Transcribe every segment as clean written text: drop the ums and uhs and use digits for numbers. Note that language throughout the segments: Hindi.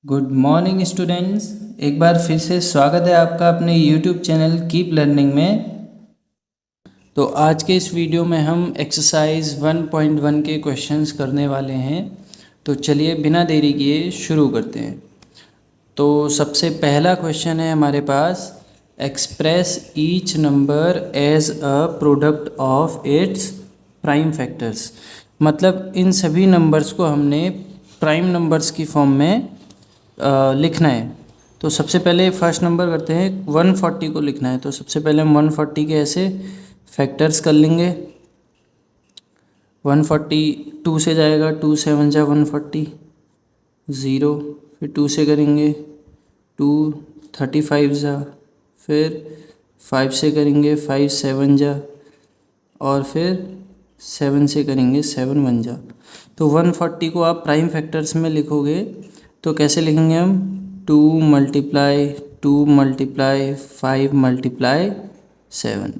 Good morning students. एक बार फिर से स्वागत है आपका अपने यूट्यूब चैनल कीप लर्निंग में। तो आज के इस वीडियो में हम एक्सरसाइज 1.1 के क्वेश्चंस करने वाले हैं। तो चलिए बिना देरी किए शुरू करते हैं। तो सबसे पहला क्वेश्चन है हमारे पास, express each number as a product of its prime factors. मतलब इन सभी नंबर्स को हमने प्राइम नंबर्स की फॉर्म में लिखना है। तो सबसे पहले फर्स्ट नंबर करते हैं, 140 को लिखना है। तो सबसे पहले हम 140 के ऐसे फैक्टर्स कर लेंगे। 140 2 से जाएगा, 2 7 जा 140, 0, फिर 2 से करेंगे 2 35 जा, फिर 5 से करेंगे 5 7 जा, और फिर 7 से करेंगे 7 1 जा। तो 140 को आप प्राइम फैक्टर्स में लिखोगे तो कैसे लिखेंगे हम, 2 मल्टीप्लाई 2 मल्टीप्लाई 5 मल्टीप्लाई 7।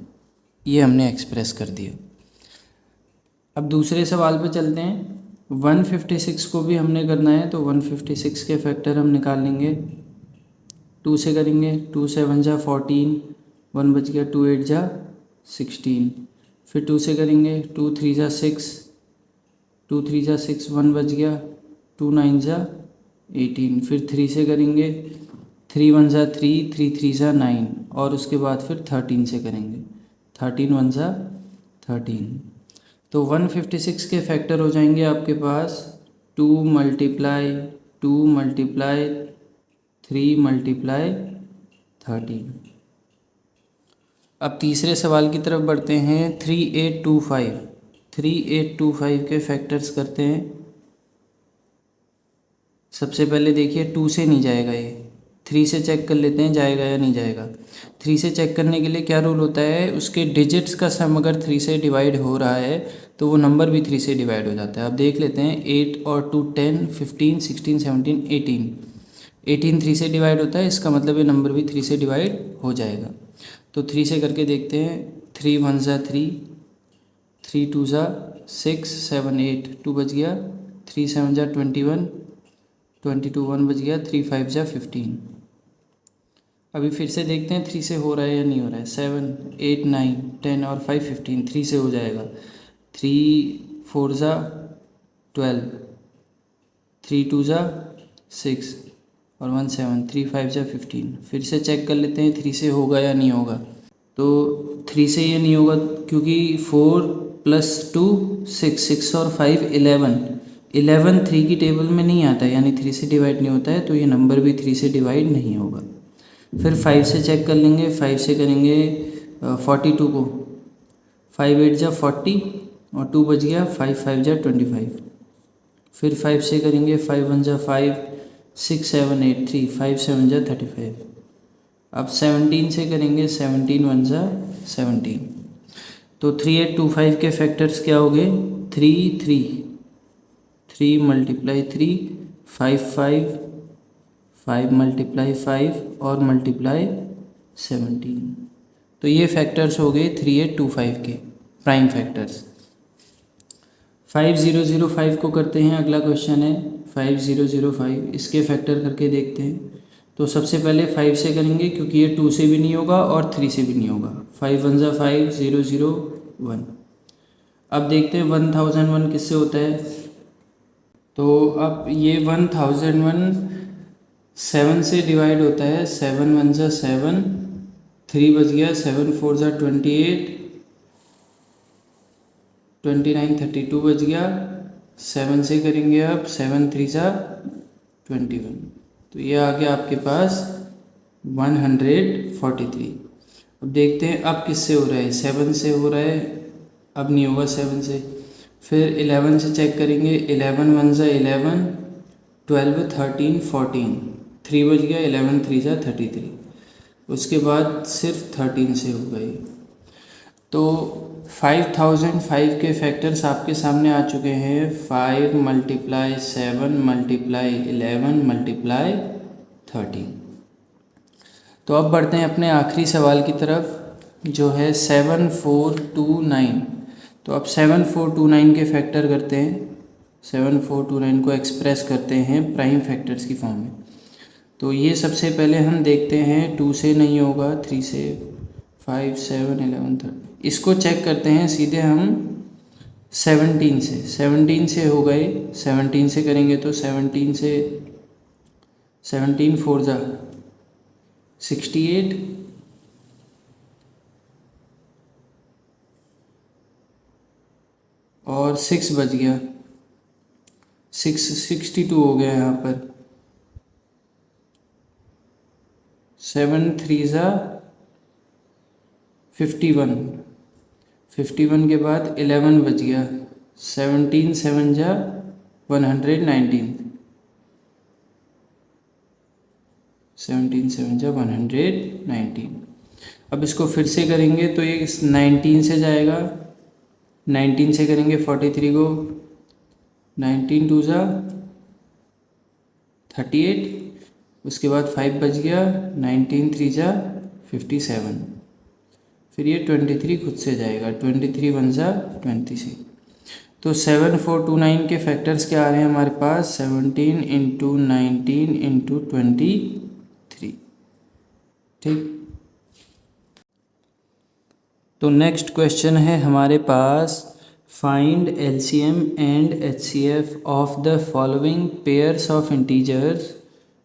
ये हमने एक्सप्रेस कर दिया। अब दूसरे सवाल पे चलते हैं। 156 को भी हमने करना है। तो 156 के फैक्टर हम निकाल लेंगे। 2 से करेंगे 2 7 जा 14, 1 बच गया, 2 8 जा 16, फिर 2 से करेंगे 2 3 जा 6, 2 3 जा 6, 1 बच गया, 2 9 जा 18, फिर 3 से करेंगे 3 1 जा 3, 3 3 जा 9, और उसके बाद फिर 13 से करेंगे 13 1 जा 13। तो 156 के फैक्टर हो जाएंगे आपके पास 2 मल्टीप्लाई 2 मल्टीप्लाई 3 मल्टीप्लाई 13। अब तीसरे सवाल की तरफ बढ़ते हैं। 3825 के फैक्टर्स करते हैं। सबसे पहले देखिए 2 से नहीं जाएगा, ये 3 से चेक कर लेते हैं जाएगा या नहीं जाएगा। 3 से चेक करने के लिए क्या रूल होता है, उसके डिजिट्स का सम अगर 3 से डिवाइड हो रहा है तो वो नंबर भी 3 से डिवाइड हो जाता है। अब देख लेते हैं 8 और 2 10, 15 16 17 18, 18 3 से डिवाइड होता है, इसका मतलब ये नंबर भी 3 से डिवाइड हो जाएगा। तो 3 से करके देखते हैं। 3 1 जा 3, 3 2 जा 6 7 8, 2 बच गया, 3 7 जा 21, 22 1 बच गया, 3 5 जा 15। अभी फिर से देखते हैं 3 से हो रहा है या नहीं हो रहा है। 7 8 9 10 और 5 15, 3 से हो जाएगा। 3 4 जा 12, 3 2 जा 6 और 1 7, 3 5 जा 15। फिर से चेक कर लेते हैं 3 से होगा या नहीं होगा। तो 3 से ये नहीं होगा क्योंकि 4 + 2 6, 6 और 5 11, 11 3 की टेबल में नहीं आता है, यानी 3 से डिवाइड नहीं होता है, तो ये नंबर भी 3 से डिवाइड नहीं होगा। फिर 5 से चेक कर लेंगे। 5 से करेंगे 42 को, 5 8 जा 40 और 2 बच गया, 5 5 जा 25। फिर 5 से करेंगे 5 1 जा 5, 6 7 8 3, 5 7 जा 35। अब 17 से करेंगे 17 1 जा 17। तो 3825 के फैक्टर्स क्या हो गए, 3 3, 3 मल्टीप्लाई 3, 5 5, 5 मल्टीप्लाई 5 और मल्टीप्लाई 17। तो ये फैक्टर्स हो गए 3825 के प्राइम फैक्टर्स। 5005 को करते हैं। अगला क्वेश्चन है 5005, इसके फैक्टर करके देखते हैं। तो सबसे पहले 5 से करेंगे क्योंकि ये 2 से भी नहीं होगा और 3 से भी नहीं होगा। 5 1 जा 5, 0 0 1। अब देखते हैं 1001 किससे होता है। तो अब ये 1001 7 से डिवाइड होता है। 7 1 जा 7, 3 बच गया, 7 4 जा 28, 29 32 बच गया। 7 से करेंगे अब 7 3 जा 21। तो ये आ गया आपके पास 143। अब देखते हैं अब किससे हो रहा है। 7 से हो रहा है, अब नहीं होगा 7 से। फिर 11 से चेक करेंगे। 11 1 जा 11, 12 13 14, 3 बच गया, 11 3 जा 33। उसके बाद सिर्फ 13 से हो गई। तो 5005 के फैक्टर्स आपके सामने आ चुके हैं। 5 मल्टीप्लाई 7 मल्टीप्लाई 11 मल्टीप्लाई 13। तो अब बढ़ते हैं अपने आखिरी सवाल की तरफ जो है 7429। तो अब 7429 के फैक्टर करते हैं। 7429 को एक्सप्रेस करते हैं प्राइम फैक्टर्स की फॉर्म में। तो ये सबसे पहले हम देखते हैं 2 से नहीं होगा, 3 से, 5, 7, 11, 13, इसको चेक करते हैं सीधे हम 17 से हो गए। 17 से करेंगे तो 17 से 17 4 जा 68 और 6 बच गया, 62 हो गया यहाँ पर। 7 3 जा 51, 51 के बाद 11 बच गया, 17 7 जा 119, 17 7 जा 119। अब इसको फिर से करेंगे तो ये 19 से जाएगा, 19 से करेंगे 43 को, 19 2 जा 38, उसके बाद 5 बच गया, 19 3 जा 57, फिर ये 23 खुद से जाएगा, 23 1 जा 26। तो 7429 के फैक्टर्स क्या आ रहे हैं हमारे पास, 17 इंटू 19 इंटू 23। ठीक, तो नेक्स्ट क्वेश्चन है हमारे पास, find LCM and HCF of the following pairs of integers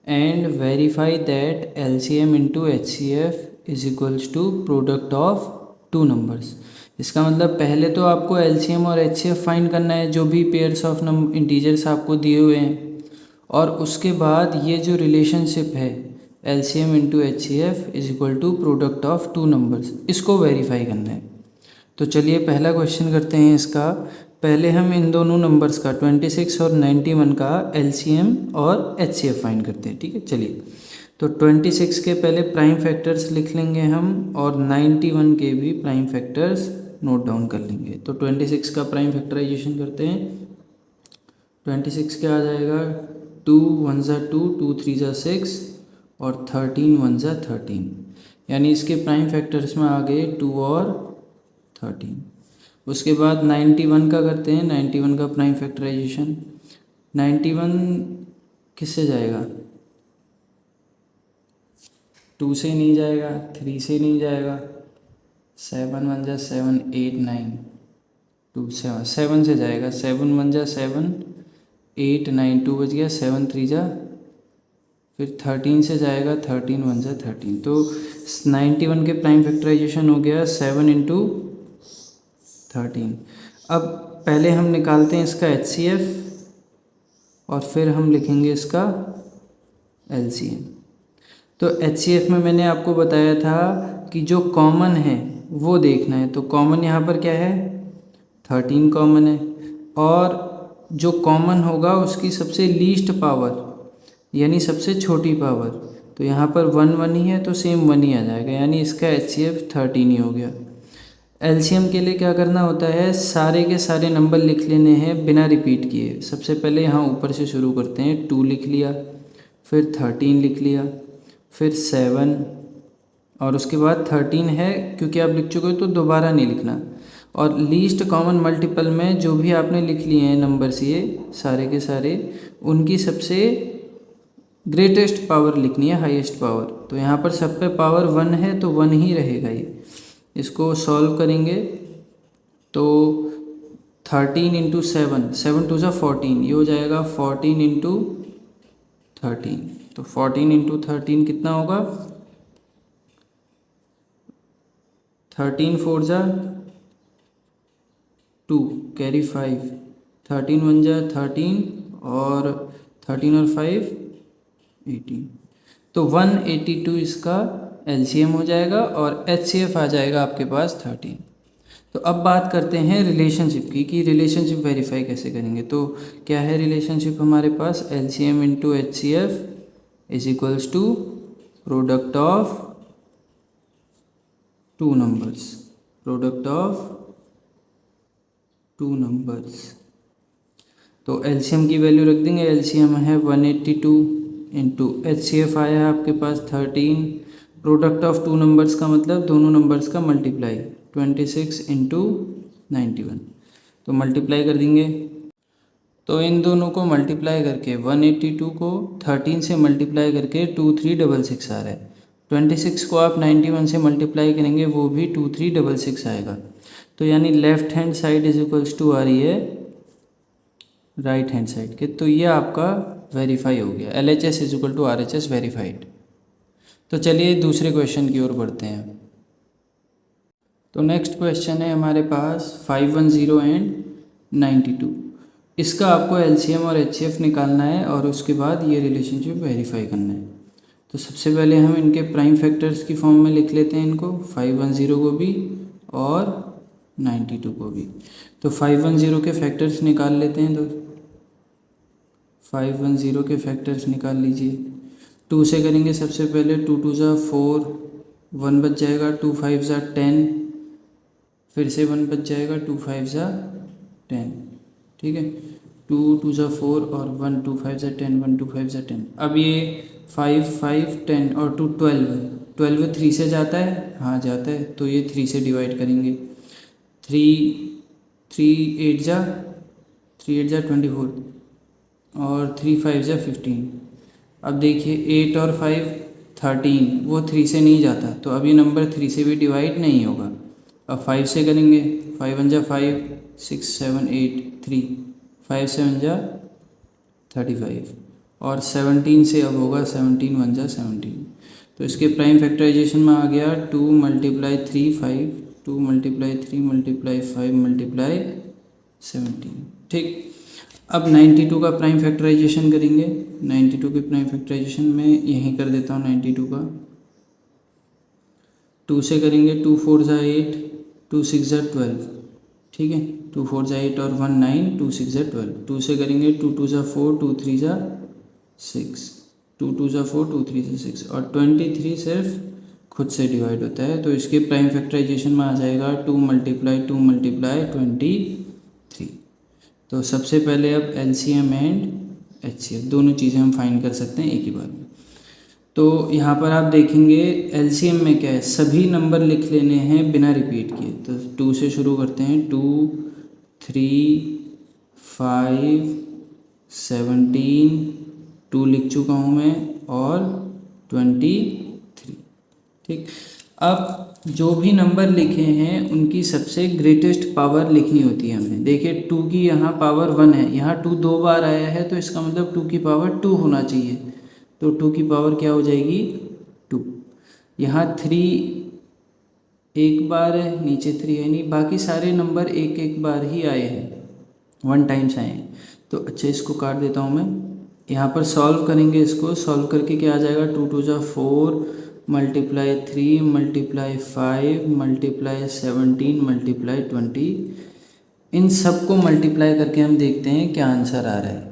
and verify that LCM into HCF is equals to product of two numbers. इसका मतलब पहले तो आपको LCM और HCF फाइंड करना है जो भी पेयर्स ऑफ इंटीजर्स आपको दिए हुए हैं, और उसके बाद ये जो रिलेशनशिप है LCM into HCF is equal to product of two numbers, इसको वेरीफाई करना है। तो चलिए पहला क्वेश्चन करते हैं इसका। पहले हम इन दोनों नंबर्स का 26 और 91 का LCM और HCF फाइंड करते हैं। ठीक है, चलिए तो 26 के पहले प्राइम फैक्टर्स लिख लेंगे हम, और 91 के भी प्राइम फैक्टर्स नोट डाउन कर लेंगे। तो 26 का प्राइम फैक्टराइजेशन करते हैं। 26 क्या आ जाएगा, 2 1 जा 2, 2 3 जा 6 और 13 1 जा 13, यानी इसके प्राइम फैक्टर्स में आ गए 2 और 13। उसके बाद 91 का करते हैं, 91 का प्राइम फैक्टराइजेशन। 91 किससे जाएगा, 2 से नहीं जाएगा, 3 से नहीं जाएगा, 7 1 जा 7 8 9 2 7, 7 से जाएगा, 7 1 जा 7 8 9 2 बच गया, 7 3 जा, फिर 13 से जाएगा, 13 1 जा 13। तो 91 के प्राइम फैक्टराइजेशन हो गया 7 इंटू 13। अब पहले हम निकालते हैं इसका HCF और फिर हम लिखेंगे इसका LCM। तो HCF में मैंने आपको बताया था कि जो कॉमन है वो देखना है। तो कॉमन यहाँ पर क्या है, 13 कॉमन है, और जो कॉमन होगा उसकी सबसे लीस्ट पावर यानी सबसे छोटी पावर, तो यहाँ पर 1 1 ही है तो सेम 1 ही आ जाएगा, यानी इसका HCF 13 ही हो गया। LCM के लिए क्या करना होता है, सारे के सारे नंबर लिख लेने हैं बिना रिपीट किए। सबसे पहले यहाँ ऊपर से शुरू करते हैं, 2 लिख लिया, फिर 13 लिख लिया, फिर 7, और उसके बाद 13 है क्योंकि आप लिख चुके हो तो दोबारा नहीं लिखना। और लीस्ट कॉमन मल्टीपल में जो भी आपने लिख लिए हैं नंबर्स, ये सारे के सारे, उनकी सबसे ग्रेटेस्ट पावर लिखनी है, हाईएस्ट पावर। तो यहाँ पर सब पे पावर 1 है तो 1 ही रहेगा ये। इसको सॉल्व करेंगे तो 13 इंटू 7, 7 2 जा 14, ये हो जाएगा 14 इंटू 13। तो 14 इंटू 13 कितना होगा, 13 4 जा 2 कैरी 5, 13 1 जा 13 और 13 और 5 18। तो 182 इसका LCM हो जाएगा और HCF आ जाएगा आपके पास 13। तो अब बात करते हैं रिलेशनशिप की कि रिलेशनशिप वेरीफाई कैसे करेंगे। तो क्या है रिलेशनशिप हमारे पास, LCM into HCF is equals to product of two numbers, product of two numbers. तो LCM की वैल्यू रख देंगे, LCM है 182 इंटू HCF आया है आपके पास 13। प्रोडक्ट ऑफ टू नंबर्स का मतलब दोनों नंबर्स का मल्टीप्लाई, 26 इंटू 91, तो मल्टीप्लाई कर देंगे। तो इन दोनों को मल्टीप्लाई करके 182 को 13 से मल्टीप्लाई करके 2366 आ रहा है। 26 को आप 91 से मल्टीप्लाई करेंगे वो भी 2366 आएगा। तो यानी left hand side is equals to आ रही है राइट हैंड साइड के। तो ये आपका वेरीफाई हो गया, LHS is equal to RHS verified. तो चलिए दूसरे क्वेश्चन की ओर बढ़ते हैं। तो नेक्स्ट क्वेश्चन है हमारे पास 510 एंड 92। इसका आपको LCM और HCF निकालना है और उसके बाद ये रिलेशनशिप वेरीफाई करना है। तो सबसे पहले हम इनके प्राइम फैक्टर्स की फॉर्म में लिख लेते हैं इनको, 510 को भी और 92 को भी। तो 510 के फैक्टर्स निकाल लेते हैं। तो 510 के फैक्टर्स निकाल लीजिए। 2 से करेंगे सबसे पहले, 2 2 ज़ा 4, 1 बच जाएगा, 2 5 ज़ा 10, फिर से 1 बच जाएगा, 2 5 ज़ा 10, ठीक है। 2 2 ज़ा 4 और 1 2 5 ज़ा 10, 1 2 5 ज़ा 10। अब ये 5 5 10 और 2 12 3 से जाता है, हाँ जाता है, तो ये 3 से डिवाइड करेंगे। 3 8 ज़ा 24 और 3 5 ज़ा 15। अब देखिए 8 और 5 13, वो 3 से नहीं जाता, तो अब ये नंबर 3 से भी डिवाइड नहीं होगा। अब 5 से करेंगे, 5 1 ज़ा 5, 6 7 8 3, 5 7 ज़ा 35 और 17 से अब होगा 17 1 ज़ा 17। तो इसके प्राइम फैक्टराइजेशन में आ गया 2 × 3 5, 2 × 3 × 5 × 17, ठीक। अब 92 का प्राइम फैक्टराइजेशन करेंगे। 92 के प्राइम फैक्टराइजेशन में यहीं कर देता हूँ 92 का। 2 से करेंगे, 2 4 ज़ा 8, 2 6 ज़ा 12, ठीक है। 2 4 ज़ा 8 और 1 9, 2 6 ज़ा 12। 2 से करेंगे, 2 2 ज़ा 4, 2 3 ज़ा 6, 2 2 ज़ा 4, 2 3 ज़ा 6 और 23 सिर्फ खुद से डिवाइड होता है। तो इसके प्राइम फैक्टराइजेशन में आ जाएगा 2 × 2 × 23। तो सबसे पहले अब LCM एंड HCF दोनों चीज़ें हम फाइंड कर सकते हैं एक ही बार में। तो यहाँ पर आप देखेंगे LCM में क्या है, सभी नंबर लिख लेने हैं बिना रिपीट किए। तो 2 से शुरू करते हैं, 2 3 5 17, 2 लिख चुका हूँ मैं और 23, ठीक। अब जो भी नंबर लिखे हैं उनकी सबसे ग्रेटेस्ट पावर लिखनी होती है हमें। देखिए 2 की यहाँ पावर 1 है, यहाँ 2 2 बार आया है, तो इसका मतलब 2 की पावर 2 होना चाहिए। तो 2 की पावर क्या हो जाएगी 2। यहाँ 3 एक बार है, नीचे 3 है नहीं, बाकी सारे नंबर एक एक बार ही आए हैं, 1 टाइम्स आए हैं। तो अच्छा इसको काट देता हूँ मैं। यहाँ पर सॉल्व करेंगे, इसको सॉल्व करके क्या आ जाएगा, 2 2 ज़ा 4 × 3 × 5 × 17 × 20। इन सब को मल्टीप्लाई करके हम देखते हैं क्या आंसर आ रहा है।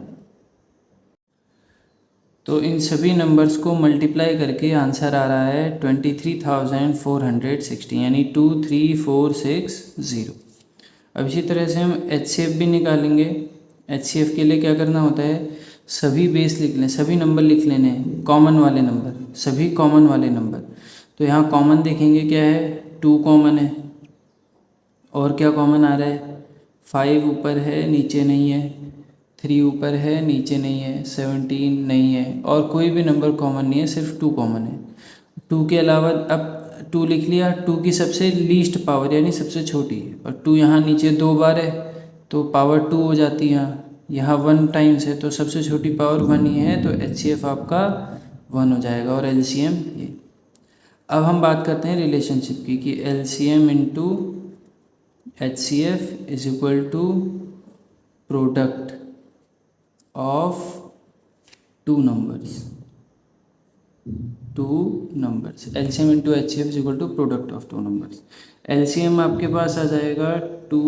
तो इन सभी नंबर्स को मल्टीप्लाई करके आंसर आ रहा है 23,460, यानी 23460। अब इसी तरह से हम HCF भी निकालेंगे। HCF के लिए क्या करना होता है, सभी बेस लिख लें, सभी नंबर लिख लेने हैं, कॉमन वाले नंबर, सभी कॉमन वाले नंबर। तो यहाँ कॉमन देखेंगे क्या है, 2 कॉमन है और क्या कॉमन आ रहा है, 5 ऊपर है नीचे नहीं है, 3 ऊपर है नीचे नहीं है, 17 नहीं है और कोई भी नंबर कॉमन नहीं है, सिर्फ 2 कॉमन है। 2 के अलावा अब 2 लिख लिया, 2 की सबसे लीस्ट पावर यानी सबसे छोटी, और 2 यहाँ नीचे 2 बार है तो पावर 2 हो जाती है। यहाँ 1 टाइम्स है तो सबसे छोटी पावर 1 ही है, तो HCF आपका 1 हो जाएगा और LCM ये। अब हम बात करते हैं रिलेशनशिप की कि LCM into HCF is equal to product of two numbers. LCM into HCF is equal to product of two numbers. LCM आपके पास आ जाएगा 2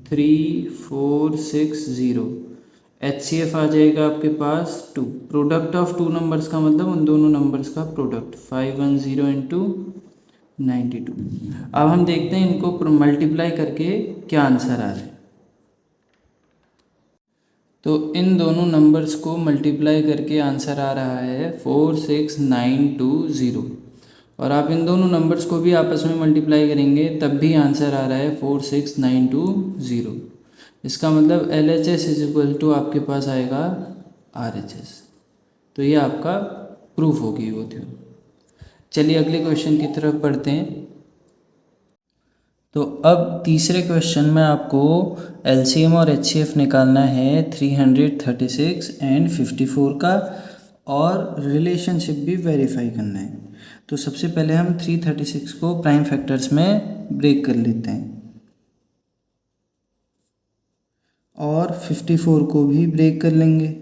3 4 6 0। HCF आ जाएगा आपके पास 2। प्रोडक्ट ऑफ टू नंबर्स का मतलब उन दोनों नंबर्स का प्रोडक्ट, 510 इंटू 92। अब हम देखते हैं इनको मल्टीप्लाई करके क्या आंसर आ रहा है। तो इन दोनों नंबर्स को मल्टीप्लाई करके आंसर आ रहा है 46920, और आप इन दोनों नंबर्स को भी आपस में मल्टीप्लाई करेंगे तब भी आंसर आ रहा है 46920। इसका मतलब LHS इज इक्वल टू आपके पास आएगा RHS। तो ये आपका प्रूफ होगी वो थ्योरम। चलिए अगले क्वेश्चन की तरफ बढ़ते हैं। तो अब तीसरे क्वेश्चन में आपको LCM और HCF निकालना है 336 एंड 54 का, और रिलेशनशिप भी वेरीफाई करना है। तो सबसे पहले हम 336 को प्राइम फैक्टर्स में ब्रेक कर लेते हैं और 54 को भी ब्रेक कर लेंगे।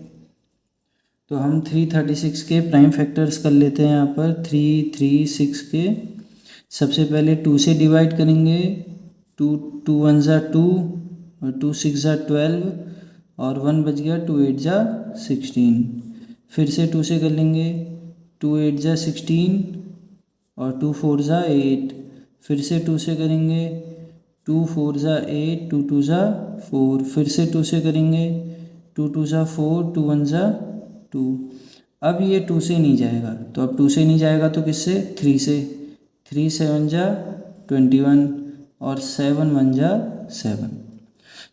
तो हम 336 के प्राइम फैक्टर्स कर लेते हैं यहाँ पर 336 के। सबसे पहले 2 से डिवाइड करेंगे, 2 1 ज़ा 2 और 2 6 ज़ा 12 और 1 बच गया, 2 8 ज़ा 16। फिर से 2 से कर लेंगे, 2 8 ज़ा 16 और 2 4 ज़ा 8। फिर से 2 से करेंगे, 2 4 ज़ा 8, 2 2 ज़ा 4। फिर से 2 से करेंगे, 2 2 ज़ा 4, 2 1 ज़ा 2। अब ये 2 से नहीं जाएगा, तो अब 2 से नहीं जाएगा तो किससे, 3 से। 3 7 ज़ा 21 और 7 1 ज़ा 7।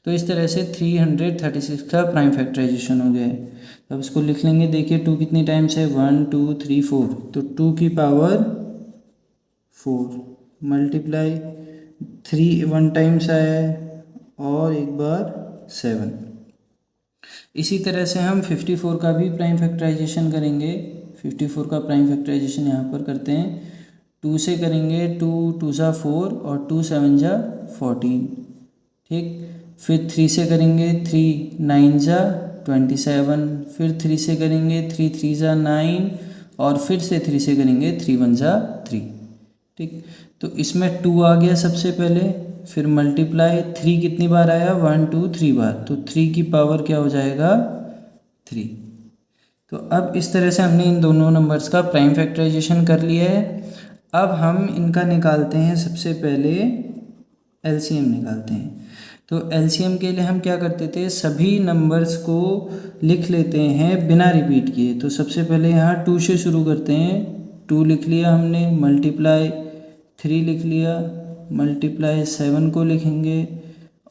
तो इस तरह से 336 का प्राइम फैक्टराइजेशन हो गया है। अब इसको लिख लेंगे। देखिए 2 कितनी टाइम्स है, 1 2 3 4, तो 2 की पावर 4 मल्टीप्लाई 3 1 टाइम्स आया है और एक बार 7। इसी तरह से हम 54 का भी प्राइम फैक्टराइजेशन करेंगे। 54 का प्राइम फैक्टराइजेशन यहाँ पर करते हैं। 2 से करेंगे, 2 2 ज़ा 4 और 2 7 ज़ा 14। ठीक। फिर 3 से करेंगे, 3 9 ज़ा 27। फिर 3 से करेंगे, 3 3 ज़ा 9 और फिर से 3 से करेंगे, 3 1 ज़ा 3। ठीक। तो इसमें 2 आ गया सबसे पहले, फिर मल्टीप्लाई 3 कितनी बार आया, 1 2 3 बार, तो 3 की पावर क्या हो जाएगा, 3। तो अब इस तरह से हमने इन दोनों नंबर्स का प्राइम फैक्टराइजेशन कर लिया है। अब हम इनका निकालते हैं, सबसे पहले LCM निकालते हैं। तो LCM के लिए हम क्या करते थे, सभी नंबर्स को लिख लेते हैं बिना रिपीट किए। तो सबसे पहले यहाँ 2 से शुरू करते हैं। 2 लिख लिया हमने, मल्टीप्लाई 3 लिख लिया, मल्टीप्लाई 7 को लिखेंगे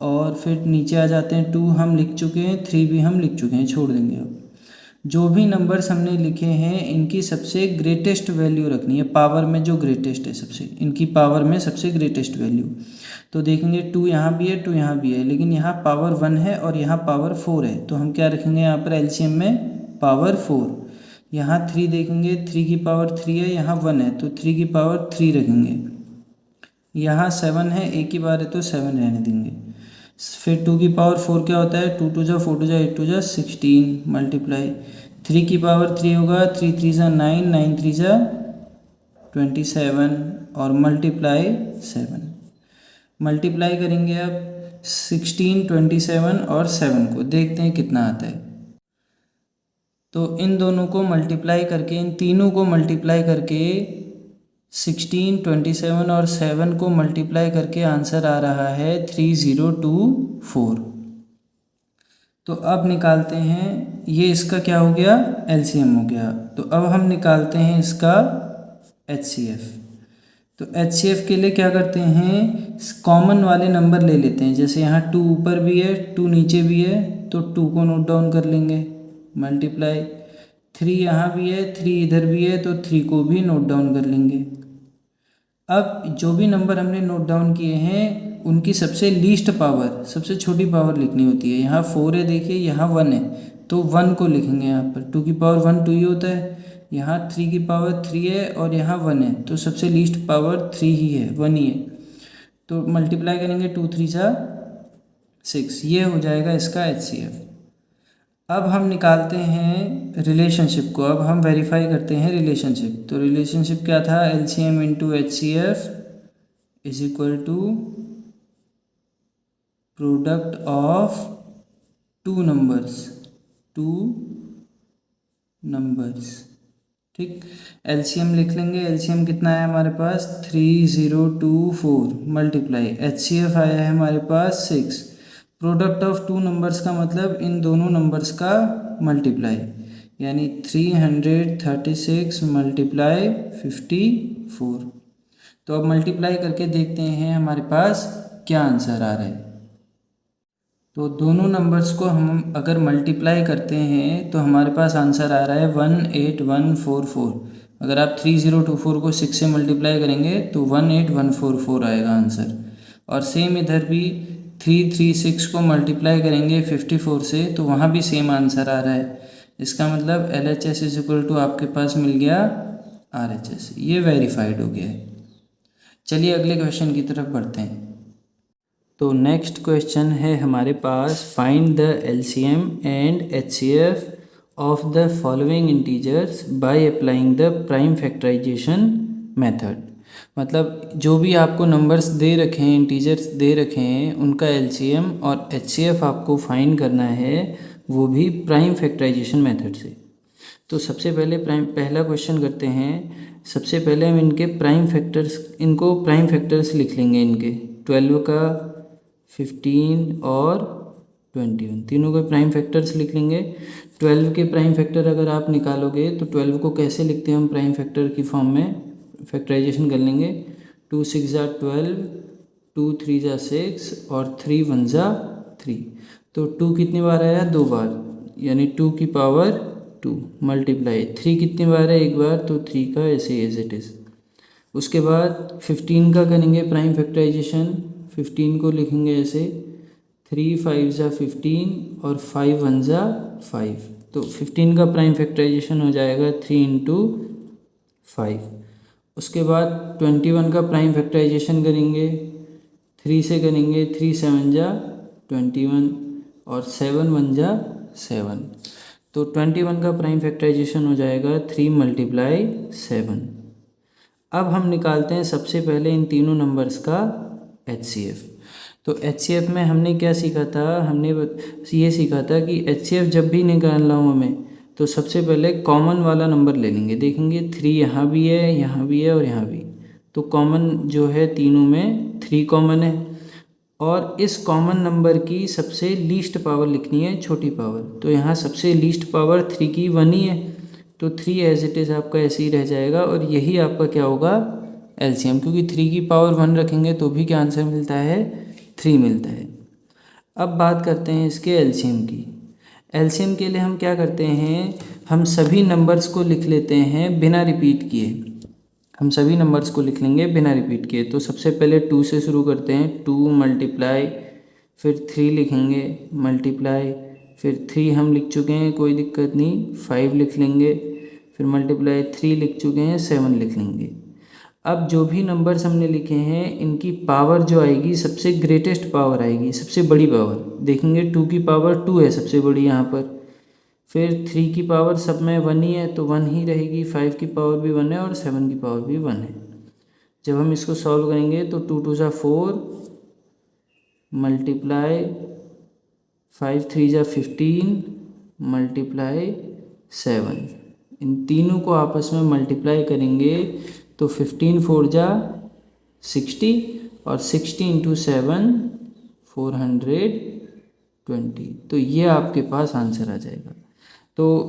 और फिर नीचे आ जाते हैं। 2 हम लिख चुके हैं, 3 भी हम लिख चुके हैं, छोड़ देंगे। अब जो भी नंबर्स हमने लिखे हैं इनकी सबसे ग्रेटेस्ट वैल्यू रखनी है, पावर में जो ग्रेटेस्ट है सबसे, इनकी पावर में सबसे ग्रेटेस्ट वैल्यू। तो देखेंगे 2 यहाँ भी है, 2 यहाँ भी है, लेकिन यहाँ पावर 1 है और यहाँ पावर 4 है। तो हम क्या रखेंगे यहाँ पर LCM में, पावर 4। यहाँ 3 देखेंगे, 3 की पावर 3 है, यहाँ 1 है, तो 3 की पावर 3 रखेंगे। यहाँ 7 है, एक ही बार है तो 7 रहने देंगे। फिर 2 की पावर 4 क्या होता है, 2 2 ज़ा 4 2 ज़ा 8 2 ज़ा 16 मल्टीप्लाई 3 की पावर 3 होगा, 3 3 ज़ा 9 9 3 ज़ा 27 और मल्टीप्लाई 7। मल्टीप्लाई करेंगे अब 16 27 और 7 को, देखते हैं कितना आता है। तो इन दोनों को मल्टीप्लाई करके, इन तीनों को मल्टीप्लाई करके 16 27 और 7 को मल्टीप्लाई करके आंसर आ रहा है 3024। तो अब निकालते हैं, ये इसका क्या हो गया, LCM हो गया। तो अब हम निकालते हैं इसका HCF। तो HCF के लिए क्या करते हैं, कॉमन वाले नंबर ले लेते हैं। जैसे यहाँ 2 ऊपर भी है, 2 नीचे भी है, तो 2 को नोट डाउन कर लेंगे, मल्टीप्लाई 3 यहाँ भी है, 3 इधर भी है, तो 3 को भी नोट डाउन कर लेंगे। अब जो भी नंबर हमने नोट डाउन किए हैं उनकी सबसे लीस्ट पावर, सबसे छोटी पावर लिखनी होती है। यहाँ 4 है, देखिए यहाँ 1 है, तो 1 को लिखेंगे यहाँ पर। 2 की पावर 1 2 ही होता है। यहाँ 3 की पावर 3 है और यहाँ 1 है, तो सबसे लीस्ट पावर 3 ही है, 1 ही है। तो मल्टीप्लाई करेंगे, 2 3 ज़ा 6, ये हो जाएगा इसका HCF। अब हम निकालते हैं रिलेशनशिप को, अब हम वेरीफाई करते हैं रिलेशनशिप। तो रिलेशनशिप क्या था, LCM into HCF is equal to product of two numbers. ठीक। LCM लिख लेंगे, LCM कितना है हमारे पास, 3024 मल्टीप्लाई HCF आया है हमारे पास 6। प्रोडक्ट ऑफ टू नंबर्स का मतलब इन दोनों नंबर्स का मल्टीप्लाई, यानी 336 मल्टीप्लाई 54। तो अब मल्टीप्लाई करके देखते हैं हमारे पास क्या आंसर आ रहा है। तो दोनों नंबर्स को हम अगर मल्टीप्लाई करते हैं तो हमारे पास आंसर आ रहा है 18144। अगर आप 3024 को 6 से मल्टीप्लाई करेंगे तो 18144 आएगा आंसर। और सेम इधर भी 336 को मल्टीप्लाई करेंगे 54 से तो वहाँ भी सेम आंसर आ रहा है। इसका मतलब LHS इज इक्वल टू आपके पास मिल गया RHS। ये वेरीफाइड हो गया है। चलिए अगले क्वेश्चन की तरफ बढ़ते हैं। तो नेक्स्ट क्वेश्चन है हमारे पास, find the LCM and HCF of the following integers by applying the prime factorisation method. मतलब जो भी आपको नंबर्स दे रखे हैं, इंटीजर्स दे रखे हैं, उनका LCM और HCF आपको फाइंड करना है, वो भी प्राइम फैक्टराइजेशन मेथड से। तो सबसे पहले पहला क्वेश्चन करते हैं। सबसे पहले हम इनको प्राइम फैक्टर्स लिख लेंगे। इनके 12 का 15 और 21 तीनों के प्राइम फैक्टर्स लिख लेंगे। 12 के प्राइम फैक्टर अगर आप निकालोगे तो 12 को कैसे लिखते हैं हम प्राइम फैक्टर की फॉर्म में, फैक्टराइजेशन कर लेंगे। 2 6 ज़ा 12, 2 3 ज़ा 6 और 3 1 ज़ा 3। तो 2 कितनी बार आया? 2 बार, यानी 2 की पावर 2 मल्टीप्लाई 3 कितनी बार है? एक बार, तो 3 का ऐसे एज इट इज़। उसके बाद 15 का करेंगे प्राइम फैक्टराइजेशन। 15 को लिखेंगे ऐसे 3 5 ज़ा 15 और 5 1 ज़ा 5। तो 15 का प्राइम फैक्टराइजेशन हो जाएगा 3 इंटू 5। उसके बाद 21 का प्राइम फैक्टराइजेशन करेंगे, 3 से करेंगे, 3 7 ज़ा 21 और 7 1 ज़ा 7। तो 21 का प्राइम फैक्टराइजेशन हो जाएगा 3 मल्टीप्लाई 7। अब हम निकालते हैं सबसे पहले इन तीनों नंबर्स का HCF। तो HCF में हमने क्या सीखा था? हमने ये सीखा था कि HCF जब भी निकालना हो हमें तो सबसे पहले कॉमन वाला नंबर ले लेंगे। देखेंगे 3 यहाँ भी है, यहाँ भी है और यहाँ भी। तो कॉमन जो है तीनों में 3 कॉमन है, और इस कॉमन नंबर की सबसे लीस्ट पावर लिखनी है, छोटी पावर। तो यहाँ सबसे लीस्ट पावर 3 की 1 ही है, तो 3 एज इट इज़ आपका ऐसे ही रह जाएगा और यही आपका क्या होगा? LCM। क्योंकि 3 की पावर 1 रखेंगे तो भी क्या आंसर मिलता है? 3 मिलता है। अब बात करते हैं इसके LCM की। LCM के लिए हम क्या करते हैं, हम सभी नंबर्स को लिख लेते हैं बिना रिपीट किए। हम सभी नंबर्स को लिख लेंगे बिना रिपीट किए। तो सबसे पहले 2 से शुरू करते हैं। 2 मल्टीप्लाई, फिर 3 लिखेंगे मल्टीप्लाई, फिर 3 हम लिख चुके हैं, कोई दिक्कत नहीं, 5 लिख लेंगे, फिर मल्टीप्लाई 3 लिख चुके हैं, 7 लिख लेंगे। अब जो भी नंबर्स हमने लिखे हैं इनकी पावर जो आएगी, सबसे ग्रेटेस्ट पावर आएगी, सबसे बड़ी पावर। देखेंगे 2 की पावर 2 है सबसे बड़ी यहाँ पर, फिर 3 की पावर सब में 1 ही है तो 1 ही रहेगी, 5 की पावर भी 1 है और 7 की पावर भी 1 है। जब हम इसको सॉल्व करेंगे तो 2 2 ज़ा 4 मल्टीप्लाई 5 3 ज़ा 15 मल्टीप्लाई 7। इन तीनों को आपस में मल्टीप्लाई करेंगे तो 15 4 ज़ा 60 और 60 इंटू 7 420। तो ये आपके पास आंसर आ जाएगा। तो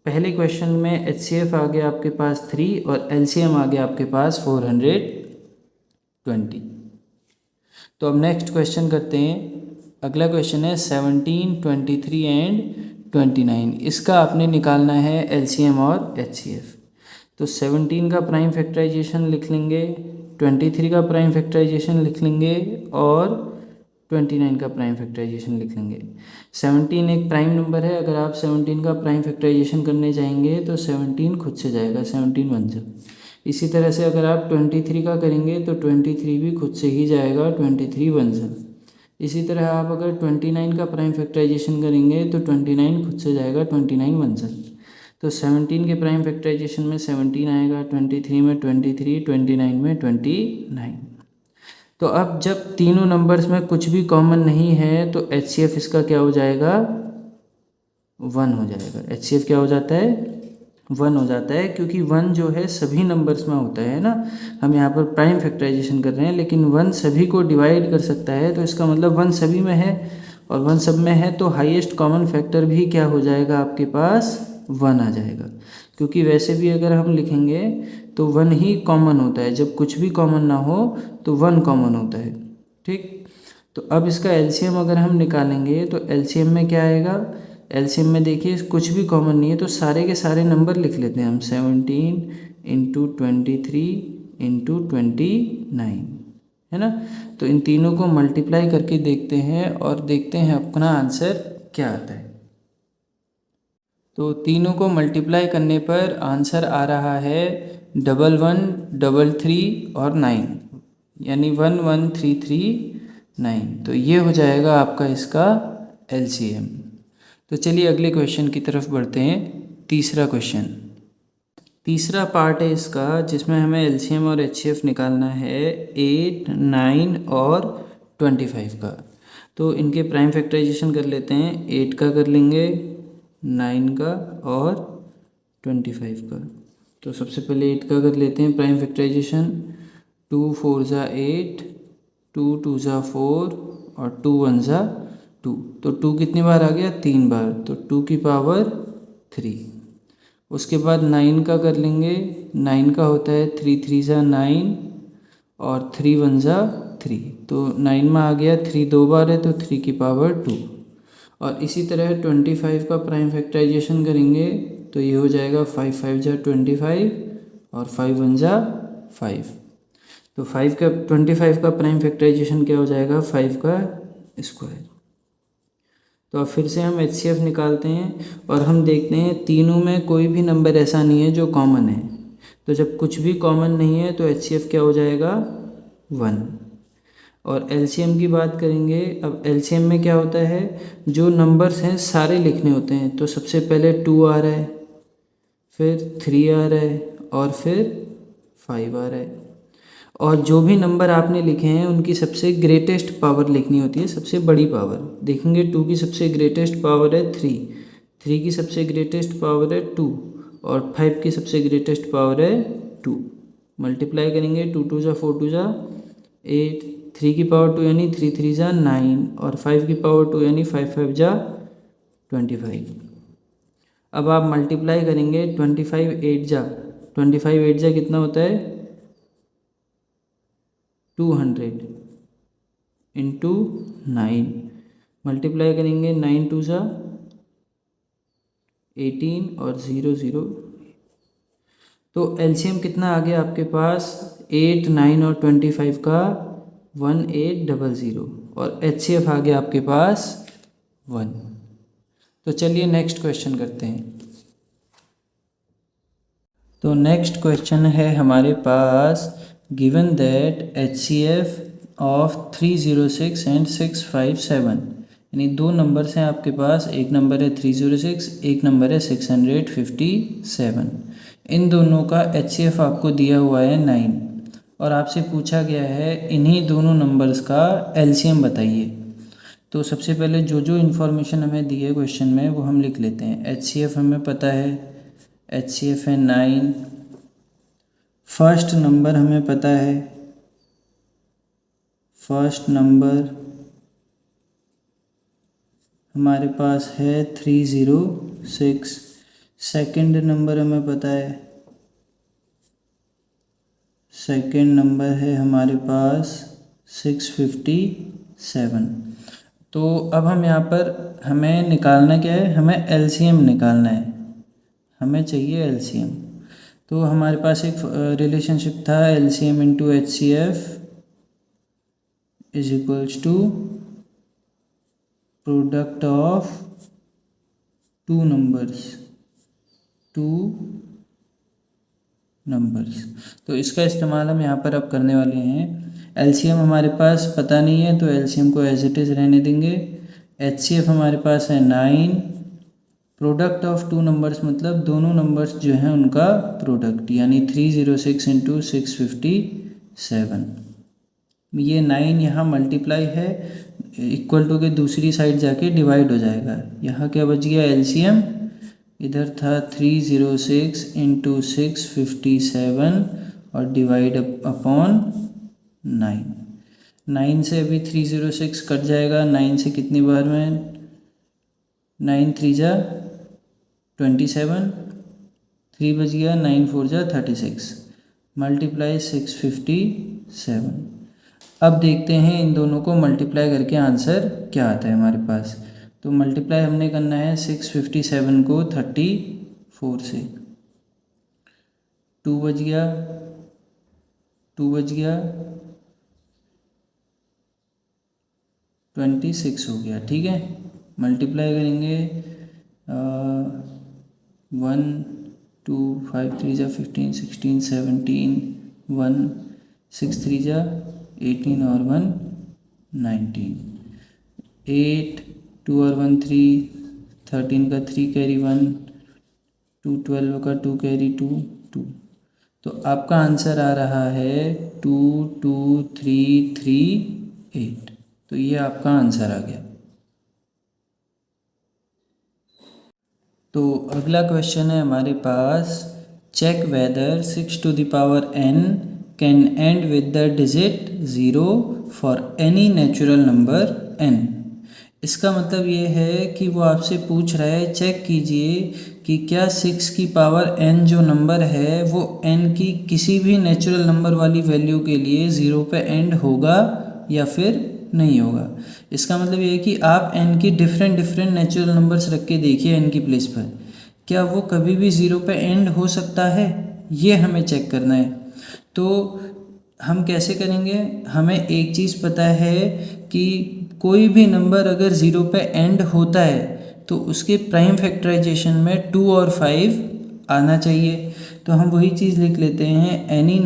पहले क्वेश्चन में HCF आ गया आपके पास 3 और LCM आ गया आपके पास 420। तो अब नेक्स्ट क्वेश्चन करते हैं। अगला क्वेश्चन है 17 23 एंड 29। इसका आपने निकालना है LCM और HCF। तो 17 का प्राइम फैक्टराइजेशन लिख लेंगे, 23 का प्राइम फैक्टराइजेशन लिख लेंगे और 29 का प्राइम फैक्टराइजेशन लिख लेंगे। 17 एक प्राइम नंबर है, अगर आप 17 का प्राइम फैक्टराइजेशन करने जाएंगे तो 17 खुद से जाएगा, 17 1 ज़ा। इसी तरह से अगर आप 23 का करेंगे तो 23 भी खुद से ही जाएगा, 23 1 ज़ा। इसी तरह आप अगर 29 का प्राइम फैक्टराइजेशन करेंगे तो 29 खुद से जाएगा, 29 1 ज़ा। तो 17 के प्राइम फैक्टराइजेशन में 17 आएगा, 23 में 23, 29 में 29। तो अब जब तीनों नंबर्स में कुछ भी कॉमन नहीं है तो HCF इसका क्या हो जाएगा? 1 हो जाएगा। HCF क्या हो जाता है? 1 हो जाता है, क्योंकि 1 जो है सभी नंबर्स में होता है ना। हम यहाँ पर प्राइम फैक्टराइजेशन कर रहे हैं लेकिन 1 सभी को डिवाइड कर सकता है, तो इसका मतलब 1 सभी में है और 1 सब में है, तो हाईएस्ट कॉमन फैक्टर भी क्या हो जाएगा आपके पास? 1 आ जाएगा। क्योंकि वैसे भी अगर हम लिखेंगे तो 1 ही कॉमन होता है, जब कुछ भी कॉमन ना हो तो 1 कॉमन होता है। ठीक, तो अब इसका एलसीएम अगर हम निकालेंगे तो एलसीएम में क्या आएगा, एलसीएम में देखिए कुछ भी कॉमन नहीं है तो सारे के सारे नंबर लिख लेते हैं हम। 17 इंटू 23 इंटू 29 है ना। तो इन तीनों को मल्टीप्लाई करके देखते हैं और देखते हैं अपना आंसर क्या आता है। तो तीनों को मल्टीप्लाई करने पर आंसर आ रहा है 1133 और 9, यानी 11339। तो ये हो जाएगा आपका इसका एलसीएम। तो चलिए अगले क्वेश्चन की तरफ बढ़ते हैं। तीसरा क्वेश्चन, तीसरा पार्ट है इसका जिसमें हमें एलसीएम और एचसीएफ निकालना है 8, 9 और 25 का। तो इनके प्राइम फैक्टराइजेशन कर लेते हैं। 8 का कर लेंगे, 9 का और 25 का। तो सबसे पहले 8 का कर लेते हैं प्राइम फैक्टराइजेशन। 2 4 ज़ा 8, 2 2 ज़ा 4 और 2 1 ज़ा 2। तो 2 कितनी बार आ गया, 3 बार, तो 2 की पावर 3। उसके बाद 9 का कर लेंगे। 9 का होता है 3 3 ज़ा 9 और 3 1 ज़ा 3। तो 9 में आ गया 3 दो बार है तो 3 की पावर 2। और इसी तरह 25 का प्राइम फैक्टराइजेशन करेंगे तो ये हो जाएगा 5 5 ज़ा 25 और 5 1 ज़ा 5। तो 25 का प्राइम फैक्टराइजेशन क्या हो जाएगा, 5 का स्क्वायर। तो अब फिर से हम एचसीएफ निकालते हैं और हम देखते हैं तीनों में कोई भी नंबर ऐसा नहीं है जो कॉमन है। तो जब कुछ भी कॉमन नहीं है तो एचसीएफ क्या हो जाएगा, 1। और एलसीएम की बात करेंगे। अब एलसीएम में क्या होता है, जो नंबर्स हैं सारे लिखने होते हैं। तो सबसे पहले 2 आ रहा है, फिर 3 आ रहा है और फिर 5 आ रहा है। और जो भी नंबर आपने लिखे हैं उनकी सबसे ग्रेटेस्ट पावर लिखनी होती है, सबसे बड़ी पावर। देखेंगे 2 की सबसे ग्रेटेस्ट पावर है 3, 3 की सबसे ग्रेटेस्ट पावर है 2 और 5 की सबसे ग्रेटेस्ट पावर है 2। मल्टीप्लाई करेंगे, 2 2 ज़ा 4 2 ज़ा 8, 3 की पावर 2 यानी 3 3 ज़ा 9 और 5 की पावर 2 यानी 5 5 ज़ा 25। अब आप मल्टीप्लाई करेंगे 25 8 ज़ा कितना होता है, 200 इंटू 9। मल्टीप्लाई करेंगे 9 2 ज़ा 18 और 0 0। तो एलसीएम कितना आ गया आपके पास, 8 9 और 25 का 1800 और एचसीएफ आ गया आपके पास 1। तो चलिए नेक्स्ट क्वेश्चन करते हैं। तो नेक्स्ट क्वेश्चन है हमारे पास, given that HCF of 306 and 657, यानी दो नंबर्स हैं आपके पास, एक नंबर है 306, एक नंबर है 657। इन दोनों का HCF आपको दिया हुआ है 9 और आपसे पूछा गया है इन्हीं दोनों नंबर्स का LCM बताइए। तो सबसे पहले जो जो इन्फॉर्मेशन हमें दी है क्वेश्चन में वो हम लिख लेते हैं। HCF हमें पता है, HCF है 9। फर्स्ट नंबर हमें पता है, फर्स्ट नंबर हमारे पास है 306। सेकंड नंबर हमें पता है, सेकंड नंबर है हमारे पास 657। तो अब हम यहाँ पर हमें निकालना क्या है, हमें LCM निकालना है, हमें चाहिए LCM। तो हमारे पास एक रिलेशनशिप था LCM into HCF is equals to product of two numbers. तो इसका इस्तेमाल हम यहाँ पर अब करने वाले हैं। LCM हमारे पास पता नहीं है तो LCM को एज इट इज़ रहने देंगे। HCF हमारे पास है 9। प्रोडक्ट ऑफ टू नंबर्स मतलब दोनों नंबर्स जो हैं उनका प्रोडक्ट, यानी 306 इंटू 657। ये 9 यहाँ मल्टीप्लाई है, इक्वल टू के दूसरी साइड जाके डिवाइड हो जाएगा। यहाँ क्या बच गया, LCM इधर था 306 इंटू 657 और डिवाइड अपॉन 9। 9 से अभी 306 कट जाएगा, 9 से कितनी बार में, 9 3 ज़ा 27, 3 बच गया, 9 4 ज़ा 36, मल्टीप्लाई 657। अब देखते हैं इन दोनों को मल्टीप्लाई करके आंसर क्या आता है हमारे पास। तो मल्टीप्लाई हमने करना है 657 को 34 से। 2 बज गया, 2 बज गया, 26 हो गया। ठीक है, मल्टीप्लाई करेंगे 1 2 5 3 जा 15 16 17 1 6 3 जा 18 और 1 19 8 2 और 1 3 13 का 3 कैरी 1 2 12 का 2 कैरी 2 2। तो आपका आंसर आ रहा है 2 2 3 3 8। तो ये आपका आंसर आ गया। तो अगला क्वेश्चन है हमारे पास, check whether 6 to the power n can end with the digit 0 for any natural number n। इसका मतलब ये है कि वो आपसे पूछ रहा है चेक कीजिए कि क्या 6 की पावर n जो नंबर है वो n की किसी भी नेचुरल नंबर वाली वैल्यू के लिए 0 पे एंड होगा या फिर नहीं होगा। इसका मतलब ये है कि आप n की डिफरेंट नेचुरल नंबर्स रख के देखिए n की प्लेस पर, क्या वो कभी भी 0 पे एंड हो सकता है, ये हमें चेक करना है। तो हम कैसे करेंगे, हमें एक चीज़ पता है कि कोई भी नंबर अगर 0 पे एंड होता है तो उसके प्राइम फैक्टराइजेशन में 2 और 5 आना चाहिए। तो हम वही चीज़ लिख लेते हैं, any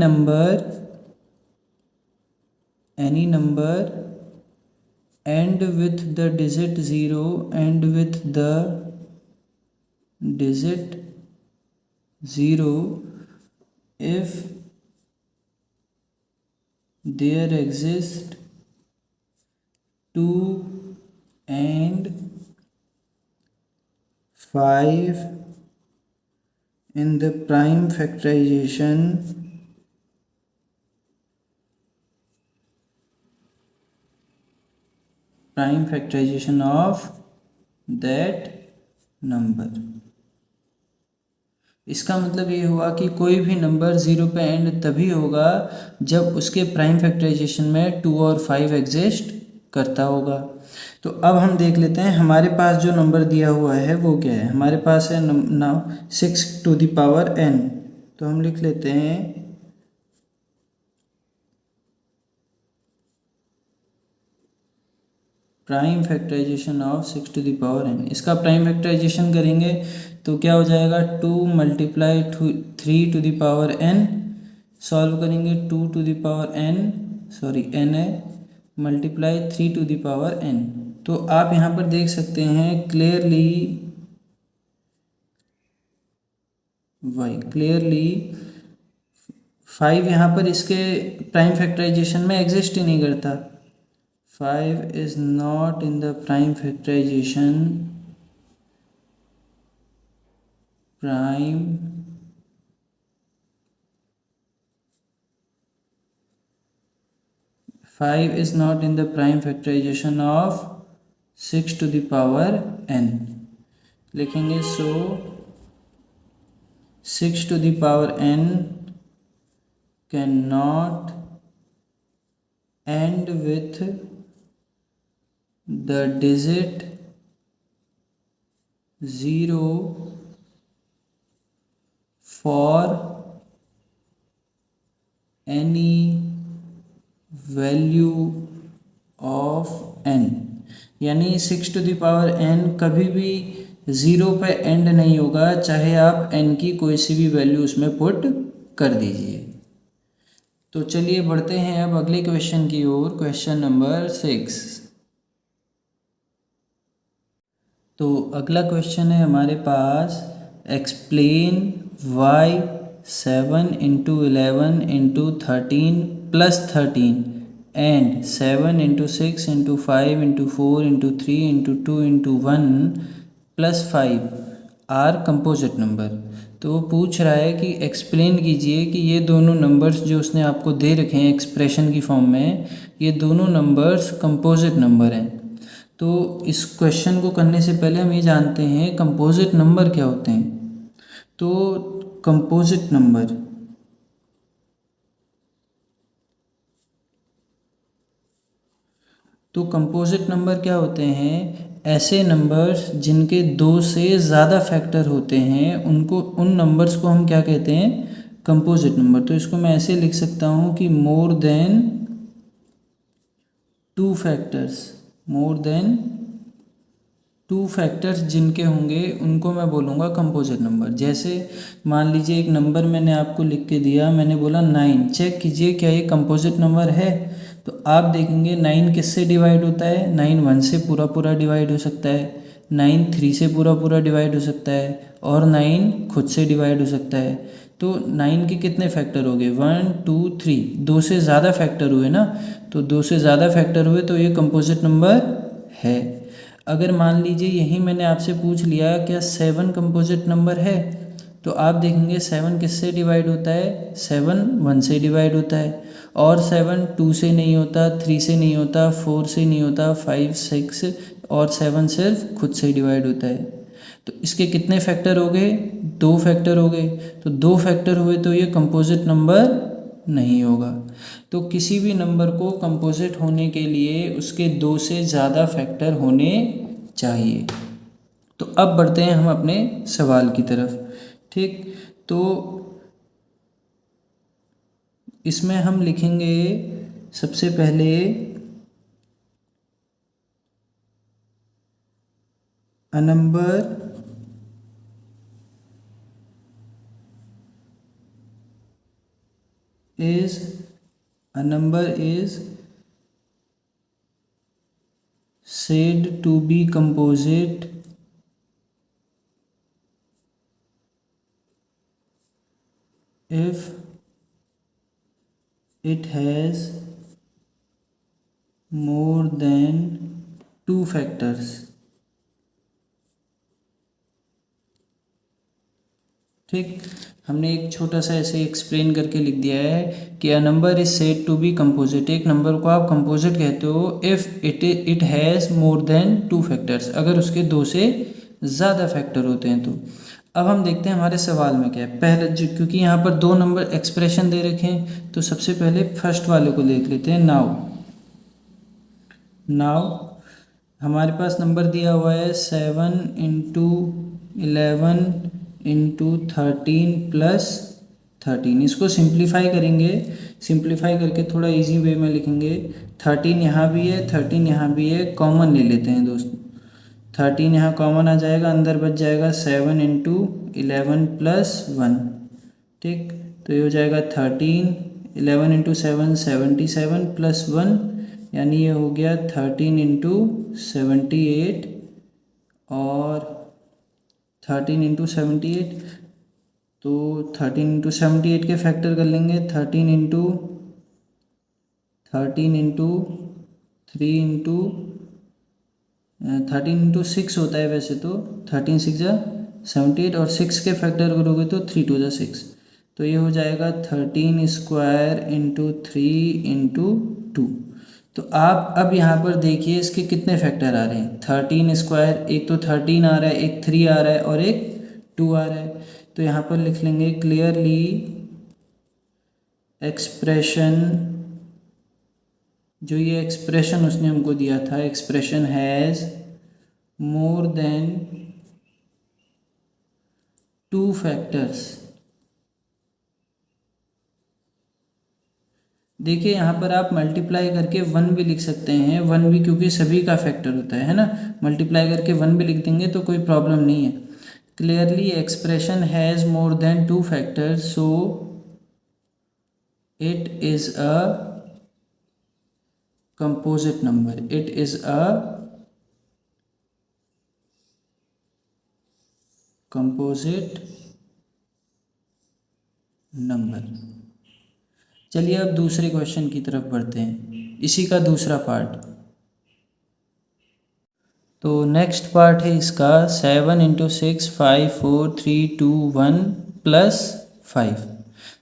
number and with the digit 0 and with the digit 0 if there exist 2 and 5 in the prime factorization of that number। इसका मतलब ये हुआ कि कोई भी नंबर 0 पे एंड तभी होगा जब उसके प्राइम फैक्टराइजेशन में 2 और 5 एग्जिस्ट करता होगा। तो अब हम देख लेते हैं हमारे पास जो नंबर दिया हुआ है वो क्या है। हमारे पास है now 6 to the power n। तो हम लिख लेते हैं prime factorization of 6 to the power n। इसका प्राइम फैक्टराइजेशन करेंगे तो क्या हो जाएगा, 2 multiply 3 to the power n। सॉल्व करेंगे 2 to the power n, sorry n है, multiply 3 to the power n। तो आप यहाँ पर देख सकते हैं क्लियरली 5 यहाँ पर इसके प्राइम फैक्टराइजेशन में एग्जिस्ट ही नहीं करता। 5 is not in the prime factorization, of 6 to the power n। लिखेंगे सो 6 to the power n cannot end with the digit 0 for any value of n। यानी 6 टू द पावर n कभी भी 0 पे एंड नहीं होगा, चाहे आप n की कोई सी भी वैल्यू उसमें पुट कर दीजिए। तो चलिए बढ़ते हैं अब अगले क्वेश्चन की ओर, क्वेश्चन नंबर 6। तो अगला क्वेश्चन है हमारे पास, explain why 7 into 11 into 13 plus 13 and 7 into 6 into 5 into 4 into 3 into 2 into 1 plus 5 are composite number. तो वो पूछ रहा है कि एक्सप्लेन कीजिए कि ये दोनों नंबर्स जो उसने आपको दे रखे हैं एक्सप्रेशन की फॉर्म में, ये दोनों नंबर्स कंपोजिट नंबर हैं। तो इस क्वेश्चन को करने से पहले हम ये जानते हैं कंपोजिट नंबर क्या होते हैं। तो कंपोजिट नंबर तो कंपोजिट नंबर क्या होते हैं? ऐसे नंबर्स जिनके 2 से ज़्यादा फैक्टर होते हैं उनको, उन नंबर्स को हम क्या कहते हैं? Composite number. तो इसको मैं ऐसे लिख सकता हूँ कि मोर देन 2 फैक्टर्स, मोर देन 2 फैक्टर्स जिनके होंगे उनको मैं बोलूँगा कंपोजिट नंबर। जैसे मान लीजिए एक नंबर मैंने आपको लिख के दिया, मैंने बोला 9, चेक कीजिए क्या ये कंपोजिट नंबर है? तो आप देखेंगे 9 किससे डिवाइड होता है? 9 1 से पूरा पूरा डिवाइड हो सकता है, 9 3 से पूरा पूरा डिवाइड हो सकता है, और 9 खुद से डिवाइड हो सकता है। तो 9 के कितने फैक्टर हो गए? 1 2 3, 2 से ज़्यादा फैक्टर हुए ना, तो 2 से ज़्यादा फैक्टर हुए तो ये कंपोजिट नंबर है। अगर मान लीजिए यही मैंने आपसे पूछ लिया क्या 7 कंपोजिट नंबर है, तो आप देखेंगे 7 किससे डिवाइड होता है? 7 1 से डिवाइड होता है, और 7 2 से नहीं होता, 3 से नहीं होता, 4 से नहीं होता, 5 6, और 7 सिर्फ खुद से डिवाइड होता है। तो इसके कितने फैक्टर हो गए? 2 फैक्टर हो गए। तो 2 फैक्टर हुए तो ये कंपोजिट नंबर नहीं होगा। तो किसी भी नंबर को कंपोजिट होने के लिए उसके 2 से ज़्यादा फैक्टर होने चाहिए। तो अब बढ़ते हैं हम अपने सवाल की तरफ। ठीक, तो इसमें हम लिखेंगे सबसे पहले a number is said to be composite if it has more than 2 factors। ठीक, हमने एक छोटा सा ऐसे एक्सप्लेन करके लिख दिया है कि a number is said to be composite. एक नंबर को आप कंपोजिट कहते हो if it has more than 2 factors, अगर उसके 2 से ज़्यादा फैक्टर होते हैं तो। अब हम देखते हैं हमारे सवाल में क्या है। पहले क्योंकि यहाँ पर 2 नंबर एक्सप्रेशन दे रखे हैं, तो सबसे पहले फर्स्ट वाले को देख लेते हैं। नाउ हमारे पास नंबर दिया हुआ है 7 इंटू 11 इंटू 13 प्लस 13। इसको सिंप्लीफाई करेंगे, सिंप्लीफाई करके थोड़ा इजी वे में लिखेंगे। 13 यहाँ भी है, 13 यहाँ भी है, कॉमन ले लेते हैं दोस्तों। 13 यहाँ कॉमन आ जाएगा, अंदर बच जाएगा 7 इंटू 11 प्लस 1। ठीक, तो ये हो जाएगा 13, 11 इंटू 7 77 प्लस 1, यानी ये हो गया 13 इंटू 78, और 13 इंटू 78, तो 13 इंटू 78 के फैक्टर कर लेंगे। 13 इंटू 3 इंटू 13 इंटू 6 होता है वैसे तो, 13 6 जा 78, और 6 के फैक्टर करोगे तो 3 2 जा 6, तो ये हो जाएगा 13 स्क्वायर इंटू 3 इंटू 2। तो आप अब यहाँ पर देखिए इसके कितने फैक्टर आ रहे हैं। 13 स्क्वायर, एक तो 13 आ रहा है, एक 3 आ रहा है, और एक 2 आ रहा है। तो यहाँ पर लिख लेंगे क्लियरली एक्सप्रेशन, जो ये एक्सप्रेशन उसने हमको दिया था, expression has more than 2 factors. देखिए यहाँ पर आप मल्टीप्लाई करके 1 भी लिख सकते हैं, 1 भी, क्योंकि सभी का फैक्टर होता है ना। मल्टीप्लाई करके 1 भी लिख देंगे तो कोई प्रॉब्लम नहीं है। Clearly expression has more than 2 factors, so it is a composite number, it is a composite number. चलिए अब दूसरे क्वेश्चन की तरफ बढ़ते हैं, इसी का दूसरा पार्ट। तो नेक्स्ट पार्ट है इसका 7 इंटू 6 5 4 3 2 1 प्लस 5।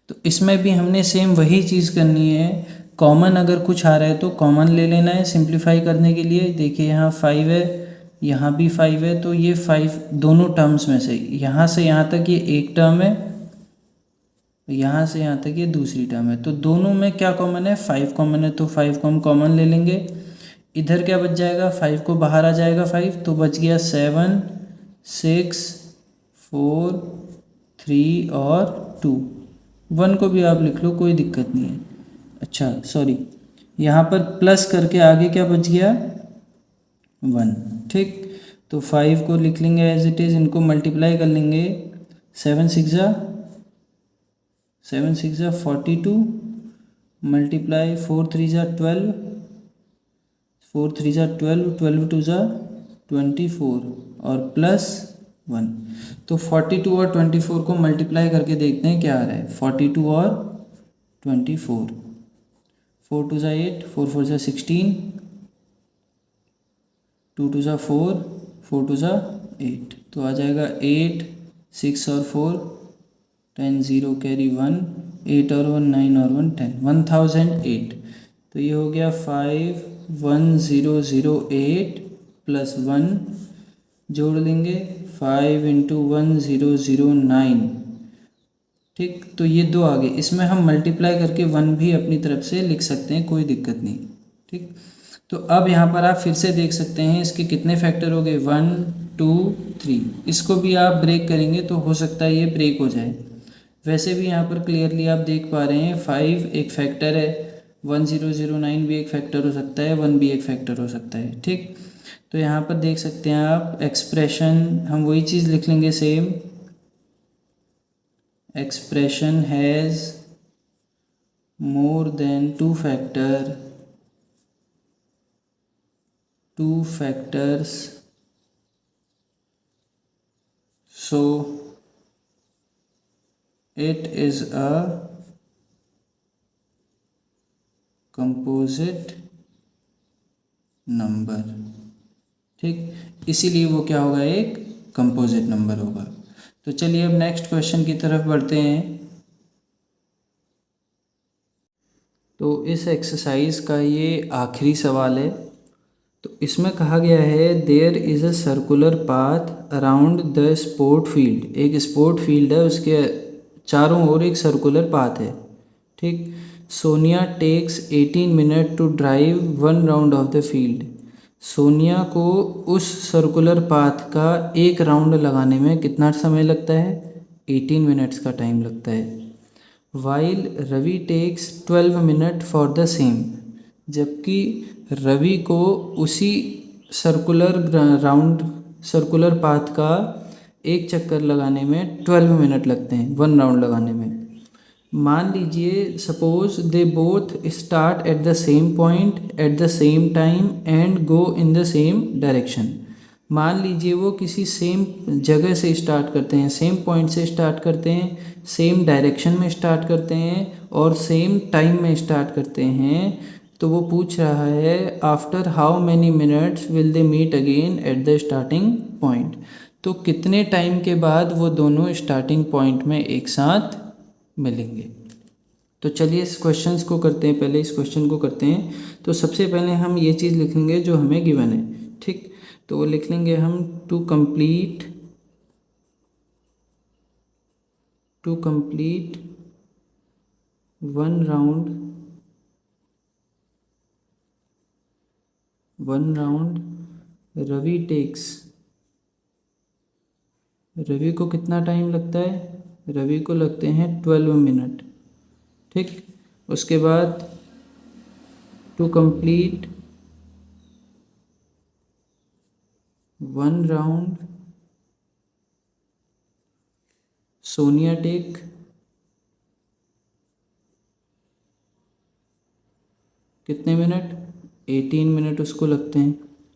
तो इसमें भी हमने सेम वही चीज़ करनी है। कॉमन अगर कुछ आ रहा है तो कॉमन ले लेना है सिंप्लीफाई करने के लिए। देखिए यहाँ 5 है, यहाँ भी 5 है, तो ये 5 दोनों टर्म्स में से यहाँ तक ये एक टर्म है, यहाँ से यहाँ तक ये दूसरी टर्म है। तो दोनों में क्या कॉमन है? 5 कॉमन है, तो 5 को हम कॉमन ले लेंगे। इधर क्या बच जाएगा, 5 को बाहर आ जाएगा 5, तो बच गया 7 6 4 3 और 2। 1 को भी आप लिख लो, कोई दिक्कत नहीं है। अच्छा सॉरी, यहाँ पर प्लस करके आगे क्या बच गया 1। ठीक, तो 5 को लिख लेंगे एज इट इज़, इनको मल्टीप्लाई कर लेंगे। 7 6 जा 42, मल्टीप्लाई 4 3 जा 12, 4 3 जा 12, 12 2 जा 24 और प्लस 1। तो 42 और 24 को मल्टीप्लाई करके देखते हैं क्या आ रहा है। 42 और 24, 4 2 जा 8, 4 4 जा 16, 2 2 जा 4, 4 2 जा 8, तो आ जाएगा 8 6 और 4 10 0 कैरी 1, 8 और 1 9 और 1 10, 1008। तो ये हो गया 51008 प्लस 1 जोड़ देंगे 5 इंटू 1009। ठीक, तो ये 2 आ गए। इसमें हम मल्टीप्लाई करके 1 भी अपनी तरफ से लिख सकते हैं, कोई दिक्कत नहीं। ठीक, तो अब यहाँ पर आप फिर से देख सकते हैं इसके कितने फैक्टर हो गए, 1 2 3। इसको भी आप ब्रेक करेंगे तो हो सकता है ये ब्रेक हो जाए। वैसे भी यहाँ पर क्लियरली आप देख पा रहे हैं 5 एक फैक्टर है, 1009 भी एक फैक्टर हो सकता है, 1 भी एक फैक्टर हो सकता है। ठीक, तो यहाँ पर देख सकते हैं आप एक्सप्रेशन, हम वही चीज़ लिख लेंगे same, expression has more than 2 factors, so it is a composite number। ठीक, इसीलिए वो क्या होगा, एक कंपोजिट नंबर होगा। तो चलिए अब नेक्स्ट क्वेश्चन की तरफ बढ़ते हैं। तो इस एक्सरसाइज का ये आखिरी सवाल है। तो इसमें कहा गया है there is a circular path around the sport field. एक स्पोर्ट फील्ड है, उसके चारों ओर एक सर्कुलर पाथ है। ठीक, Sonia takes 18 minute to drive 1 round of the field. Sonia को उस सर्कुलर पाथ का एक राउंड लगाने में कितना समय लगता है, 18 मिनट्स का टाइम लगता है। While Ravi takes 12 minutes for the same. जबकि रवि को उसी सर्कुलर पाथ का एक चक्कर लगाने में 12 मिनट लगते हैं, 1 राउंड लगाने में। मान लीजिए suppose they both start at the same point at the same time and go in the same direction. मान लीजिए वो किसी सेम जगह से स्टार्ट करते हैं, सेम पॉइंट से स्टार्ट करते हैं, सेम डायरेक्शन में स्टार्ट करते हैं और सेम टाइम में स्टार्ट करते हैं। तो वो पूछ रहा है after how many minutes will they meet again at the starting point. तो कितने टाइम के बाद वो दोनों स्टार्टिंग पॉइंट में एक साथ मिलेंगे। तो चलिए इस क्वेश्चन को करते हैं, पहले इस क्वेश्चन को करते हैं। तो सबसे पहले हम ये चीज़ लिखेंगे जो हमें गिवन है। ठीक, तो वो लिख लेंगे हम टू कंप्लीट 1 राउंड रवि को कितना टाइम लगता है, रवि को लगते हैं 12 मिनट। ठीक, उसके बाद to complete 1 round Sonia take कितने मिनट, 18 मिनट उसको लगते हैं।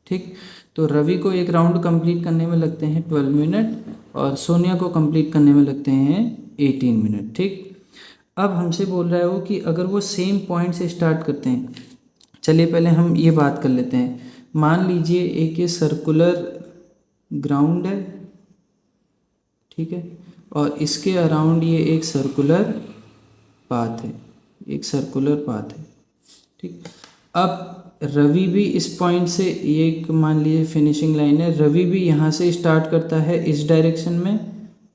ठीक, तो रवि को एक राउंड कंप्लीट करने में लगते हैं 12 मिनट और सोनिया को कंप्लीट करने में लगते हैं 18 मिनट। ठीक, अब हमसे बोल रहा है वो कि अगर वो सेम पॉइंट से स्टार्ट करते हैं। चलिए पहले हम ये बात कर लेते हैं। मान लीजिए एक ये सर्कुलर ग्राउंड है, ठीक है, और इसके अराउंड ये एक सर्कुलर पाथ है, ठीक। अब रवि भी इस पॉइंट से, ये एक मान लीजिए फिनिशिंग लाइन है, रवि भी यहाँ से स्टार्ट करता है इस डायरेक्शन में,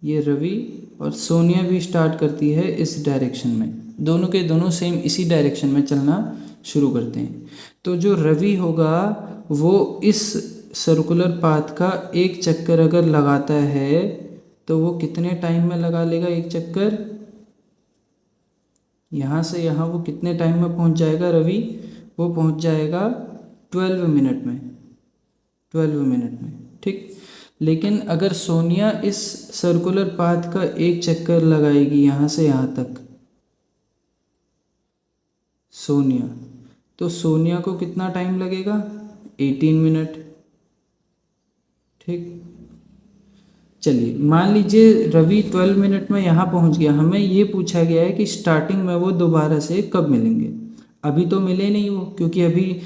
ये रवि, और सोनिया भी स्टार्ट करती है इस डायरेक्शन में। दोनों के दोनों सेम इसी डायरेक्शन में चलना शुरू करते हैं। तो जो रवि होगा वो इस सर्कुलर पाथ का एक चक्कर अगर लगाता है तो वो कितने टाइम में लगा लेगा एक चक्कर? यहाँ से यहाँ वो कितने टाइम में पहुँच जाएगा रवि? वो पहुँच जाएगा 12 मिनट में, 12 मिनट में, ठीक। लेकिन अगर सोनिया इस सर्कुलर पाथ का एक चक्कर लगाएगी यहाँ से यहाँ तक, सोनिया, तो सोनिया को कितना टाइम लगेगा? 18 मिनट, ठीक। चलिए मान लीजिए रवि 12 मिनट में यहाँ पहुँच गया। हमें ये पूछा गया है कि स्टार्टिंग में वो दोबारा से कब मिलेंगे। अभी तो मिले नहीं वो, क्योंकि अभी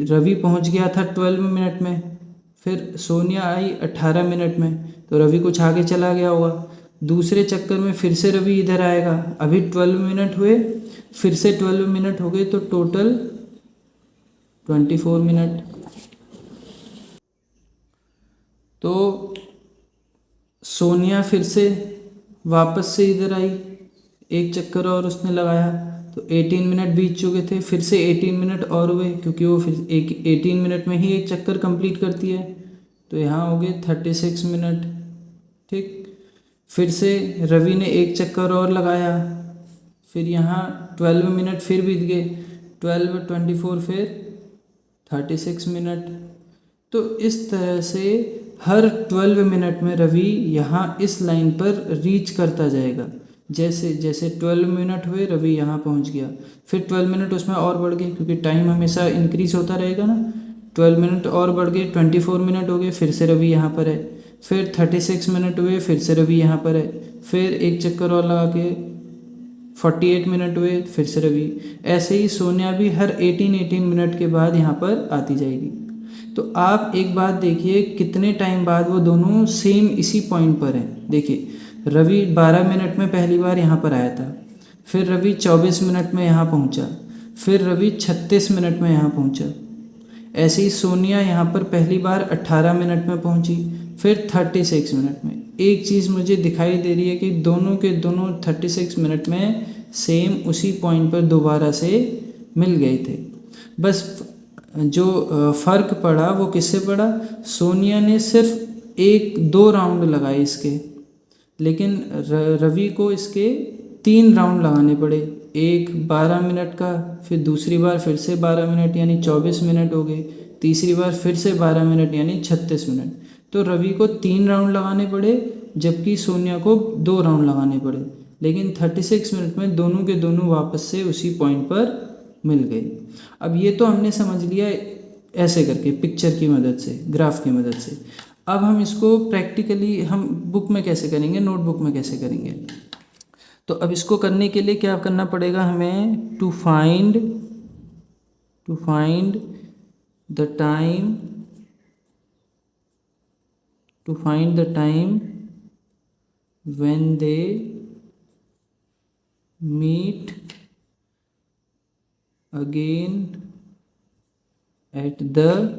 रवि पहुँच गया था 12 मिनट में, फिर सोनिया आई 18 मिनट में, तो रवि कुछ आगे चला गया होगा। दूसरे चक्कर में फिर से रवि इधर आएगा। अभी 12 मिनट हुए, फिर से 12 मिनट हो गए, तो टोटल 24 मिनट। तो सोनिया फिर से वापस से इधर आई, एक चक्कर और उसने लगाया, तो 18 मिनट बीत चुके थे। फिर से 18 मिनट और हुए, क्योंकि वो फिर 18 मिनट में ही एक चक्कर कंप्लीट करती है, तो यहाँ हो गए 36 मिनट, ठीक। फिर से रवि ने एक चक्कर और लगाया, फिर यहाँ 12 मिनट फिर बीत गए, 12 24 फिर 36 मिनट। तो इस तरह से हर 12 मिनट में रवि यहाँ इस लाइन पर रीच करता जाएगा। जैसे जैसे 12 मिनट हुए रवि यहाँ पहुँच गया, फिर 12 मिनट उसमें और बढ़ गए, क्योंकि टाइम हमेशा इंक्रीज होता रहेगा ना। 12 मिनट और बढ़ गए, 24 मिनट हो गए, फिर से रवि यहाँ पर है। फिर 36 मिनट हुए, फिर से रवि यहाँ पर है। फिर एक चक्कर और लगा के 48 मिनट हुए, फिर से रवि। ऐसे ही सोनिया भी हर 18 मिनट के बाद यहाँ पर आती जाएगी। तो आप एक बात देखिए, कितने टाइम बाद वो दोनों सेम इसी पॉइंट पर हैं। देखिए रवि 12 मिनट में पहली बार यहाँ पर आया था, फिर रवि 24 मिनट में यहाँ पहुँचा, फिर रवि 36 मिनट में यहाँ पहुँचा। ऐसे ही सोनिया यहाँ पर पहली बार 18 मिनट में पहुँची, फिर 36 मिनट में। एक चीज़ मुझे दिखाई दे रही है कि दोनों के दोनों 36 मिनट में सेम उसी पॉइंट पर दोबारा से मिल गए थे। बस जो फ़र्क पड़ा वो किससे पड़ा? सोनिया ने सिर्फ 1-2 राउंड लगाए इसके, लेकिन रवि को इसके 3 राउंड लगाने पड़े। एक 12 मिनट का, फिर दूसरी बार फिर से 12 मिनट यानी 24 मिनट हो गए, तीसरी बार फिर से 12 मिनट यानी 36 मिनट। तो रवि को 3 राउंड लगाने पड़े, जबकि सोनिया को 2 राउंड लगाने पड़े। लेकिन 36 मिनट में दोनों के दोनों वापस से उसी पॉइंट पर मिल गए। अब ये तो हमने समझ लिया ऐसे करके, पिक्चर की मदद से, ग्राफ की मदद से। अब हम इसको प्रैक्टिकली हम बुक में कैसे करेंगे, नोटबुक में कैसे करेंगे? तो अब इसको करने के लिए क्या करना पड़ेगा हमें? To find the time when they meet again at the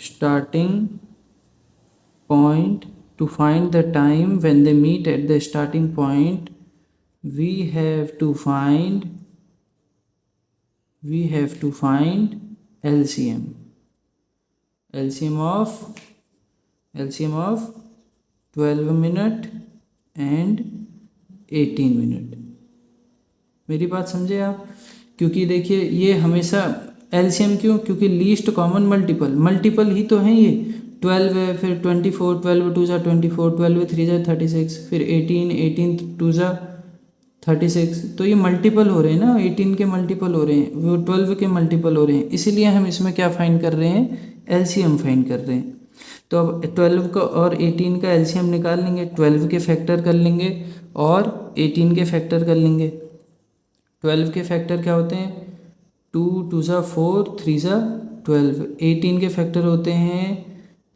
starting point. To find the time when they meet at the starting point, we have to find LCM of 12 minute and 18 minute. मेरी बात समझे आप? क्योंकि देखिए ये हमेशा एलसीएम क्यों? क्योंकि लीस्ट कॉमन मल्टीपल ही तो हैं ये। 12 है, फिर 24, 12 2 जा 24, 12 3 जा 36, फिर 18 2 जा 36। तो ये मल्टीपल हो रहे हैं ना, 18 के मल्टीपल हो रहे हैं, वो 12 के मल्टीपल हो रहे हैं। इसीलिए हम इसमें क्या फाइंड कर रहे हैं? एलसीएम फाइंड कर रहे हैं। तो अब 12 का और 18 का एलसीएम निकाल लेंगे, 12 के फैक्टर कर लेंगे और 18 के फैक्टर कर लेंगे। 12 के फैक्टर क्या होते हैं? 2 2 जा 4, 3 जा 12। 18 के फैक्टर होते हैं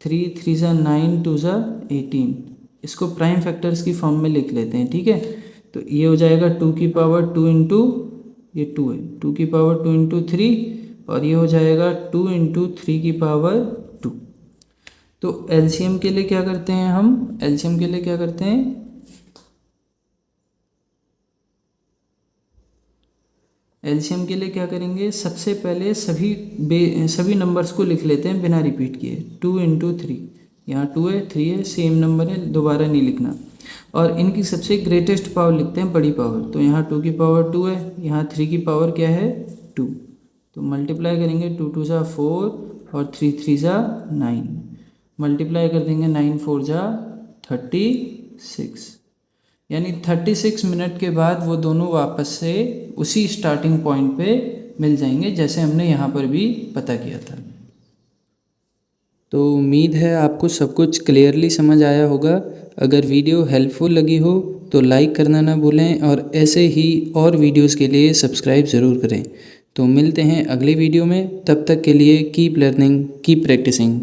3 3 जा 9, 2 जा 18। इसको प्राइम फैक्टर्स की फॉर्म में लिख लेते हैं, ठीक है। तो ये हो जाएगा 2 की पावर 2 इंटू, ये 2 है, 2 की पावर 2 इंटू 3, और ये हो जाएगा 2 इंटू 3 की पावर 2। तो एलसीएम के लिए क्या करते हैं हम? एलसीएम के लिए क्या करते हैं? एलसीएम के लिए क्या करेंगे, सबसे पहले सभी नंबर्स को लिख लेते हैं बिना रिपीट किए। 2 इंटू 3, यहाँ 2 है 3 है, सेम नंबर है, दोबारा नहीं लिखना। और इनकी सबसे ग्रेटेस्ट पावर लिखते हैं, बड़ी पावर। तो यहाँ 2 की पावर 2 है, यहाँ 3 की पावर क्या है 2। तो मल्टीप्लाई करेंगे, 2 2 जा 4 और 3 3 जा 9। मल्टीप्लाई कर देंगे, 9 4 जा 36। यानी 36 मिनट के बाद वो दोनों वापस से उसी स्टार्टिंग पॉइंट पे मिल जाएंगे, जैसे हमने यहाँ पर भी पता किया था। तो उम्मीद है आपको सब कुछ क्लियरली समझ आया होगा। अगर वीडियो हेल्पफुल लगी हो तो लाइक करना ना भूलें, और ऐसे ही और वीडियोस के लिए सब्सक्राइब ज़रूर करें। तो मिलते हैं अगली वीडियो में, तब तक के लिए कीप लर्निंग, कीप प्रैक्टिसिंग।